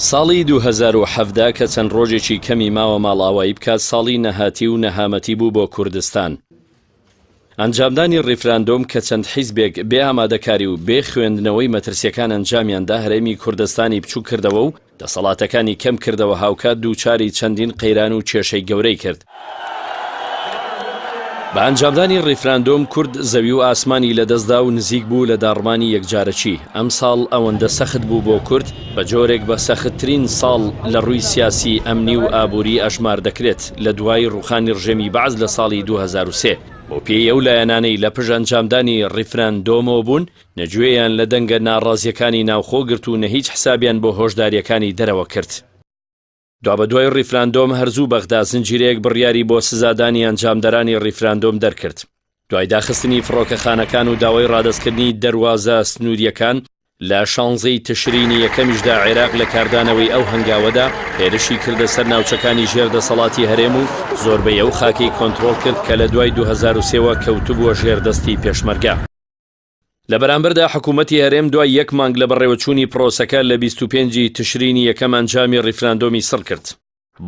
ساڵی 2017 کە چەند ڕۆژێکی کەمی ماوە ماڵاوایی بکات ساڵی نەهاتی و نەهامەتی بوو بۆ کوردستان. ئەنجامدانی ڕیفراندۆم کە چەند حیزبێک بێ ئامادەکاری و بێ خوێندنەوەی مەترسیەکان ئەنجامیاندا هەرێمی کوردستانی بچوو کردەوە و دەسەڵاتەکانی کەم کردەوە هاوکات دووچاری چەندین قەیران و کێشەی گەورەی کرد. بە ئەنجامدانی ڕیفراندۆم کورد زەوی و ئاسمانی لەدەستدا و نزیک بوو لە داڕمانی یەکجارەکی. ئەم ساڵ ئەوەندە سەخت بوو بۆ کورد بە جۆرێک بە سەختترین ساڵ لە ڕووی سیاسی ئەمنی و ئابووری ئەژمار دەکرێت لە دوای ڕوخانی ڕژێمی بەعز لە ساڵی 2003. بۆ پێی ئەو لایەنانەی لە پشت ئەنجامدانی ڕیفراندۆمەوە بوون نەگوێیان لە دەنگە ناڕازیەکانی ناوخۆ گرت و نەهیچ حسابیان بۆ هۆشداریەکانی دەرەوە کرد. بە دوای ڕیفراندۆم هەرزوو بەغدا زنجیرەیەک بڕیاری بۆ سزادانی ئەنجامدەرانی ڕیفراندۆم دەرکرد. دوای داخستنی فڕۆکەخانەکان و داوای ڕادەستکردنی دەروازە سنووریەکان لە 16 تشرینی یەکەمیشدا عێراق لە کاردانەوەی ئەو هەنگاوەدا هێرشی کردە سەر ناوچەکانی ژێردەسەڵاتی هەرێم و زۆربەی ئەو خاکەی کۆنتڕۆڵ کرد کە لە دوای 2003ەوە کەوتبووە ژێردەستی پێشمەرگە. لە بەرامبەردا حکوومەتی هەرێم دوای یەک مانگ لە بەڕێوەچوونی پرۆسەکە لە 25 تشرینی یەکەم ئەنجامی ڕیفراندۆمی سڕ کرد.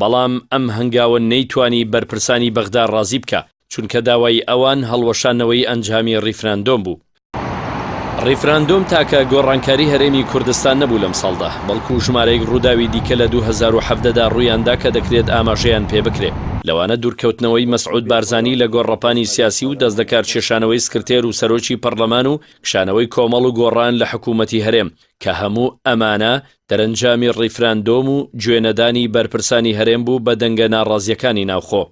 بەڵام ئەم هەنگاوە نەیتوانی بەرپرسانی بەغدا ڕازی بکە چونکە داوای ئەوان هەڵوەشانەوەی ئەنجامی ڕیفراندۆم بوو. ڕیفراندۆم تاکە گۆڕانکاری هەرێمی کوردستان نەبوو لەم ساڵدا بەڵکو ژمارەیەک ڕووداوی دیکە لە 2017دا ڕوویاندا کە دەکرێت ئاماژەیان پێ بکرێت. لەوانە دوورکەوتنەوەی مەسعود بارزانی لە گۆڕەپانی سیاسی و دەستدەکار کێشانەوەی سکرتێر و سەرۆکی پەرلەمان و کشانەوەی کۆمەڵ و گۆڕان لە حکوومەتی هەرێم کە هەموو ئەمانە دەرەنجامی ڕیفراندۆم و گوێنەدانی بەرپرسانی هەرێم بوو بە دەنگە ناڕازیەکانی ناوخۆ.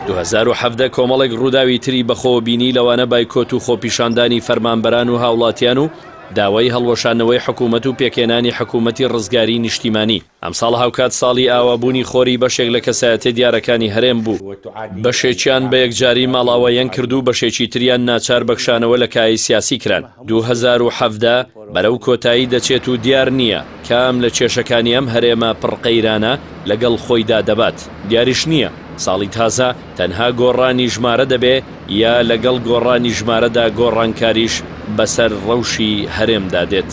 2017 کۆمەڵێک ڕووداوی تری بەخۆ بینی لەوانە بایکۆت و خۆپیشاندانی فەرمانبەران و هاوڵاتیان و داوای هەڵوەشانەوەی حکوومەت و پێکێنانی حکوومەتی ڕزگاری نیشتیمانی. ئەم ساڵ هاوکات ساڵی ئاوابوونی خۆری بەشێک لە کەسایەتە دیارەکانی هەرێم بوو. بەشێکیان بە یەکجاری ماڵاوەیەن کرد و بەشێکی تریان ناچار بەخشانەوە لە کای سیاسی کران. 2017 بەرەو کۆتایی دەچێت و دیار نییە کام لە کێشەکانی ئەم هەرێمە پڕقەیرانە لەگەڵ خۆیدا دەبات. دیاریش نییە ساڵی تازە تەنها گۆڕانی ژمارە دەبێ یا لەگەڵ گۆڕانی ژمارەدا گۆڕانکاریش بەسەر ڕەوشی هەرێمدا دێت.